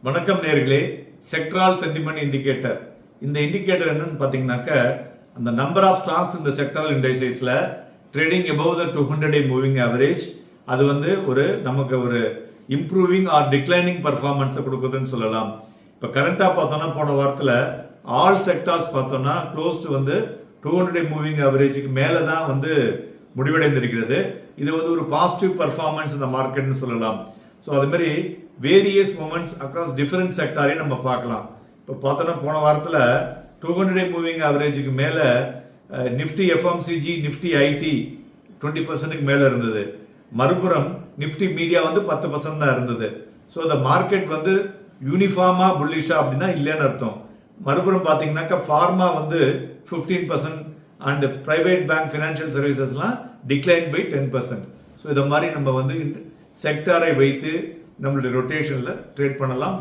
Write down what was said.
வணக்கம் நேர்களே. Sectoral sentiment indicator, இந்த இண்டிகேட்டர் என்னன்னு பாத்தீங்கன்னாக்க அந்த நம்பர் ஆஃப் ஸ்டாக்ஸ் இந்த செக்டரல் இண்டைசஸ்ல trading above the 200-day moving average, அது வந்து நமக்கு ஒரு இம்ப்ரூவிங் ஆர் டிக்ளைனிங் பர்ஃபார்மன்ஸ் கொடுக்குதுன்னு சொல்லலாம். இப்ப கரண்டா பார்த்தோம்னா போன வாரத்துல ஆல் செக்டார்ஸ் பார்த்தோம்னா க்ளோஸ் டு 200-day மூவிங் ஆவரேஜுக்கு மேல தான் முடிவடைந்திருக்கிறது. இது ஒரு பாசிட்டிவ் பர்ஃபார்மன்ஸ் இந்த மார்க்கெட்னு சொல்லலாம். ஸோ அது மாதிரி வேரியஸ் மூமெண்ட்ஸ் அக்ராஸ் டிஃபரெண்ட் செக்டாரையும் நம்ம பார்க்கலாம். இப்போ பார்த்தோன்னா போன வாரத்தில் 200-day மூவிங் ஆவரேஜுக்கு மேலே நிஃப்டி எஃப்எம்சிஜி, நிஃப்டி ஐடி 20% மேலே இருந்தது. மறுபுறம் நிஃப்டி மீடியா 10% தான் இருந்தது. ஸோ இந்த மார்க்கெட் யூனிஃபார்மா புல்லிஷா அப்படின்னா இல்லைன்னு அர்த்தம். மறுபுறம் பார்த்தீங்கன்னாக்கா pharma 15% and private bank financial சர்வீசஸ்லாம் டிக்ளைன் பை 10%. ஸோ இதை மாதிரி நம்ம செக்டாரை வைத்து நம்மளுடைய ரொட்டேஷன்ல ட்ரேட் பண்ணலாம்.